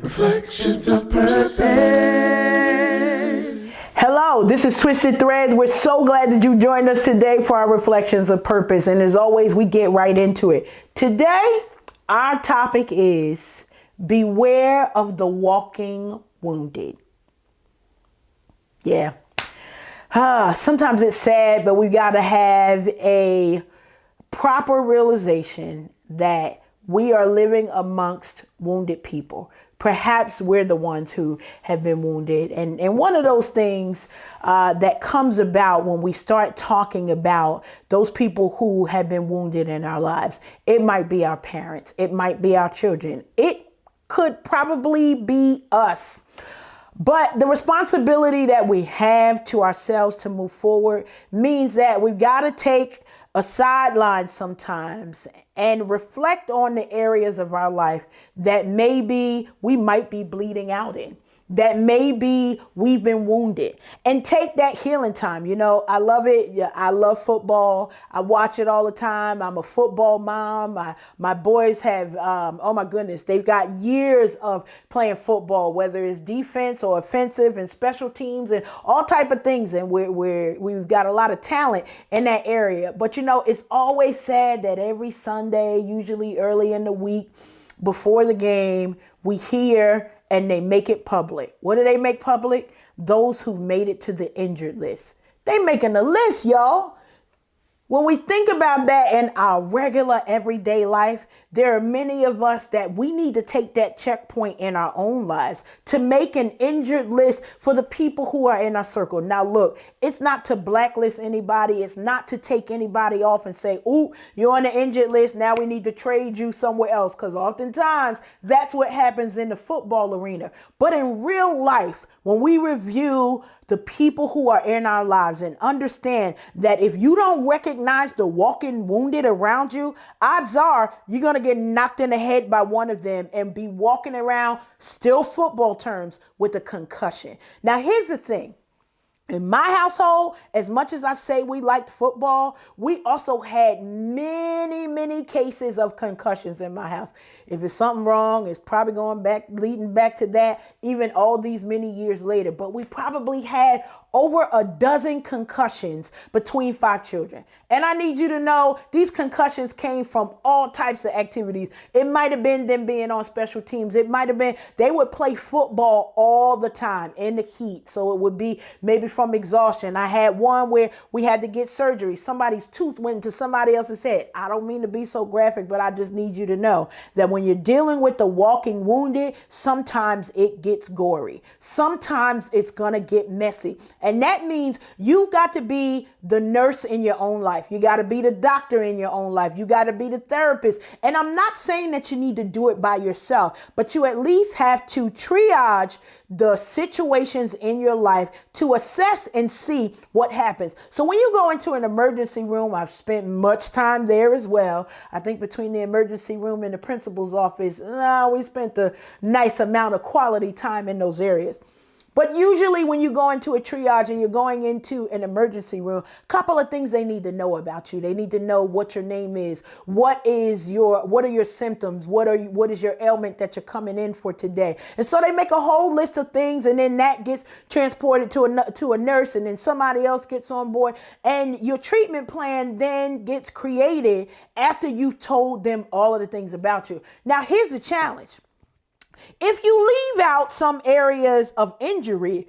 Reflections of Purpose. Hello, this is Twisted Threads. We're so glad that you joined us today for our Reflections of Purpose. And as always, we get right into it. Today, our topic is beware of the walking wounded. Yeah. Sometimes it's sad, but we got to have a proper realization that we are living amongst wounded people. Perhaps we're the ones who have been wounded. And one of those things that comes about when we start talking about those people who have been wounded in our lives, it might be our parents. It might be our children. It could probably be us. But the responsibility that we have to ourselves to move forward means that we've got to take a sideline sometimes and reflect on the areas of our life that maybe we might be bleeding out in, that maybe we've been wounded, and take that healing time. You know, I love it. Yeah, I love football. I watch it all the time. I'm a football mom. My boys have, oh my goodness, they've got years of playing football, whether it's defense or offensive and special teams and all type of things. And we've got a lot of talent in that area. But you know, it's always sad that every Sunday, usually early in the week before the game, we hear and they make it public. What do they make public? Those who made it to the injured list. They making the list, y'all. When we think about that in our regular everyday life, there are many of us that we need to take that checkpoint in our own lives to make an injured list for the people who are in our circle. Now, look, it's not to blacklist anybody. It's not to take anybody off and say, ooh, you're on the injured list. Now we need to trade you somewhere else. Because oftentimes that's what happens in the football arena. But in real life, when we review the people who are in our lives and understand that if you don't recognize the walking wounded around you, odds are you're going to get knocked in the head by one of them and be walking around, still football terms, with a concussion. Now, here's the thing. In my household, as much as I say we liked football, we also had many cases of concussions in my house. If it's something wrong, it's probably leading back to that, even all these many years later. But we probably had over a dozen concussions between 5 children. And I need you to know these concussions came from all types of activities. It might have been them being on special teams. It might have been they would play football all the time in the heat. So it would be maybe from exhaustion. I had one where we had to get surgery. Somebody's tooth went into somebody else's head. I don't mean to be so graphic, but I just need you to know that when you're dealing with the walking wounded, sometimes it gets gory. Sometimes it's going to get messy. And that means you got to be the nurse in your own life. You got to be the doctor in your own life. You got to be the therapist. And I'm not saying that you need to do it by yourself, but you at least have to triage the situations in your life to assess and see what happens. So when you go into an emergency room, I've spent much time there as well. I think between the emergency room and the principal's office, we spent a nice amount of quality time in those areas. But usually when you go into a triage and you're going into an emergency room, a couple of things they need to know about you. They need to know what your name is. What are your symptoms? What is your ailment that you're coming in for today? And so they make a whole list of things, and then that gets transported to a nurse, and then somebody else gets on board. And your treatment plan then gets created after you've told them all of the things about you. Now, here's the challenge. If you leave out some areas of injury,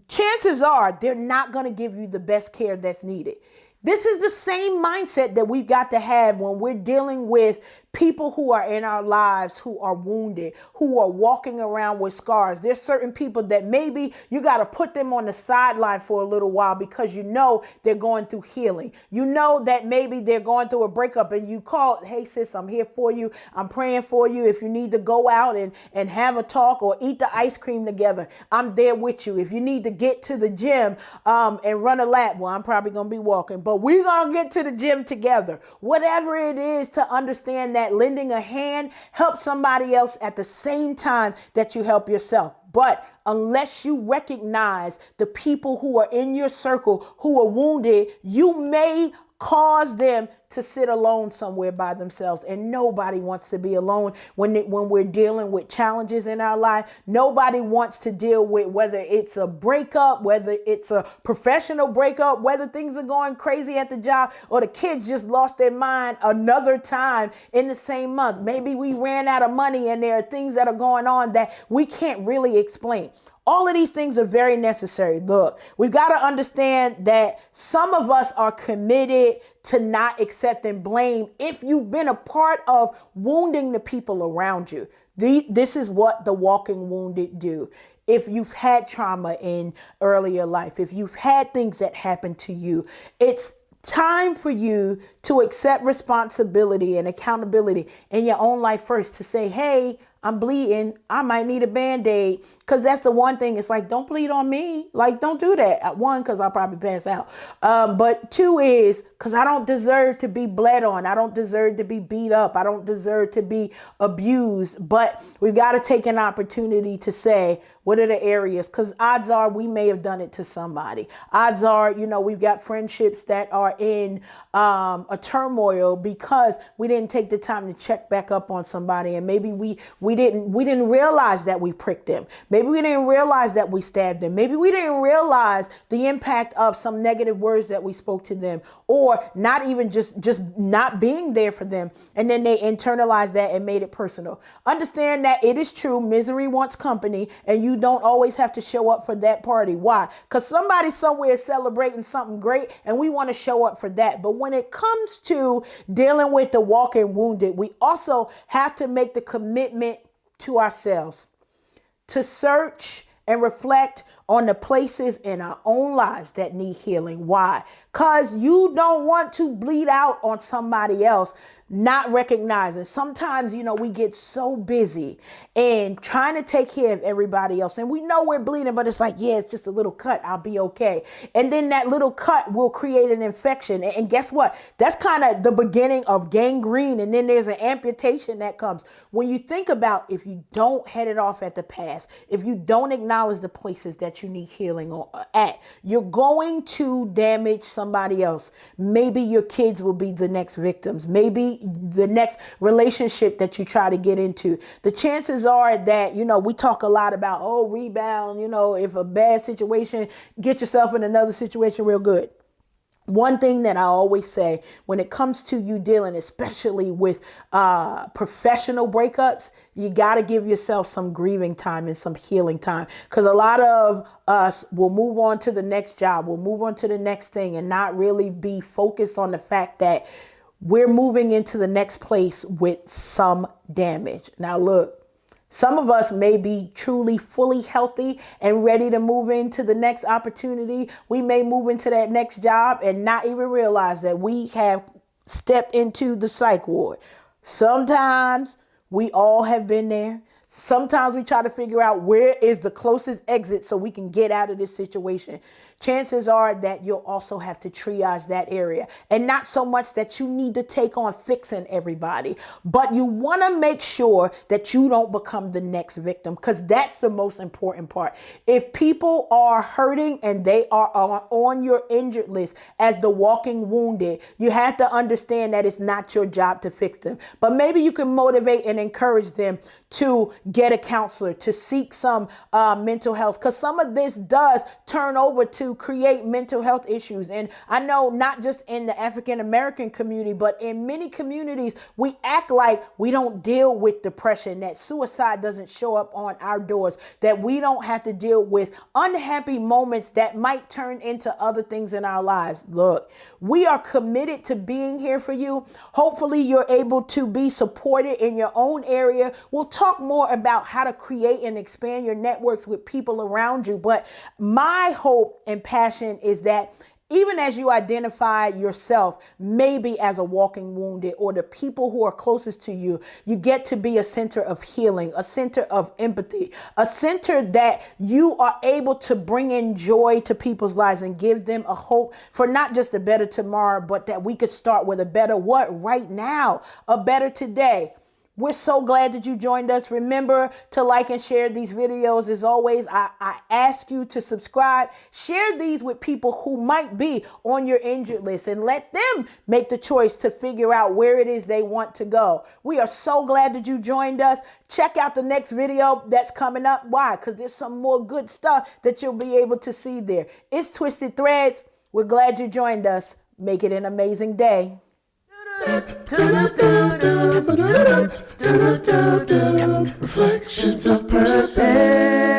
chances are they're not going to give you the best care that's needed. This is the same mindset that we've got to have when we're dealing with people who are in our lives who are wounded, who are walking around with scars. There's certain people that maybe you got to put them on the sideline for a little while because you know they're going through healing. You know that maybe they're going through a breakup and you call, hey sis, I'm here for you. I'm praying for you. If you need to go out and have a talk or eat the ice cream together, I'm there with you. If you need to get to the gym and run a lap, well, I'm probably going to be walking, but we're going to get to the gym together. Whatever it is, to understand that lending a hand helps somebody else at the same time that you help yourself. But unless you recognize the people who are in your circle who are wounded, you may cause them to sit alone somewhere by themselves. And nobody wants to be alone when we're dealing with challenges in our life. Nobody wants to deal with whether it's a breakup, whether it's a professional breakup, whether things are going crazy at the job, or the kids just lost their mind another time in the same month. Maybe we ran out of money and there are things that are going on that we can't really explain. All of these things are very necessary. Look, we've got to understand that some of us are committed to not accepting blame if you've been a part of wounding the people around you. This is what the walking wounded do. If you've had trauma in earlier life, if you've had things that happened to you, it's time for you to accept responsibility and accountability in your own life first, to say, hey, I'm bleeding. I might need a Band-Aid. Because that's the one thing. It's like, don't bleed on me. Like, don't do that. One, because I'll probably pass out. But two is because I don't deserve to be bled on. I don't deserve to be beat up. I don't deserve to be abused. But we've got to take an opportunity to say, what are the areas? Because odds are we may have done it to somebody. Odds are, we've got friendships that are in a turmoil because we didn't take the time to check back up on somebody. And maybe we didn't realize that we pricked them. Maybe we didn't realize that we stabbed them. Maybe we didn't realize the impact of some negative words that we spoke to them, or not even just not being there for them. And then they internalized that and made it personal. Understand that it is true. Misery wants company, and you don't always have to show up for that party. Why? Because somebody somewhere is celebrating something great and we want to show up for that. But when it comes to dealing with the walking wounded, we also have to make the commitment to ourselves to search and reflect on the places in our own lives that need healing. Why? Because you don't want to bleed out on somebody else, not recognizing. Sometimes, we get so busy and trying to take care of everybody else. And we know we're bleeding, but it's like, yeah, it's just a little cut. I'll be okay. And then that little cut will create an infection. And guess what? That's kind of the beginning of gangrene. And then there's an amputation that comes. When you think about, if you don't head it off at the pass, if you don't acknowledge the places that you need healing at, you're going to damage somebody else. Maybe your kids will be the next victims. Maybe the next relationship that you try to get into. The chances are that, we talk a lot about, rebound, if a bad situation, get yourself in another situation real good. One thing that I always say when it comes to you dealing, especially with professional breakups, you got to give yourself some grieving time and some healing time, because a lot of us will move on to the next job, we'll move on to the next thing and not really be focused on the fact that we're moving into the next place with some damage. Now, look, some of us may be truly fully healthy and ready to move into the next opportunity. We may move into that next job and not even realize that we have stepped into the psych ward. Sometimes we all have been there. Sometimes we try to figure out where is the closest exit so we can get out of this situation. Chances are that you'll also have to triage that area, and not so much that you need to take on fixing everybody, but you want to make sure that you don't become the next victim, because that's the most important part. If people are hurting and they are on your injured list as the walking wounded, you have to understand that it's not your job to fix them, but maybe you can motivate and encourage them to get a counselor, to seek some mental health, because some of this does turn over to create mental health issues. And I know not just in the African American community, but in many communities, we act like we don't deal with depression, that suicide doesn't show up on our doors, that we don't have to deal with unhappy moments that might turn into other things in our lives. Look, we are committed to being here for you. Hopefully you're able to be supported in your own area. We'll talk more about how to create and expand your networks with people around you. But my hope and passion is that even as you identify yourself, maybe as a walking wounded, or the people who are closest to you, you get to be a center of healing, a center of empathy, a center that you are able to bring in joy to people's lives and give them a hope for not just a better tomorrow, but that we could start with a better what right now, a better today. We're so glad that you joined us. Remember to like and share these videos. As always, I ask you to subscribe. Share these with people who might be on your injured list and let them make the choice to figure out where it is they want to go. We are so glad that you joined us. Check out the next video that's coming up. Why? Because there's some more good stuff that you'll be able to see there. It's Twisted Threads. We're glad you joined us. Make it an amazing day. Reflections of purpose.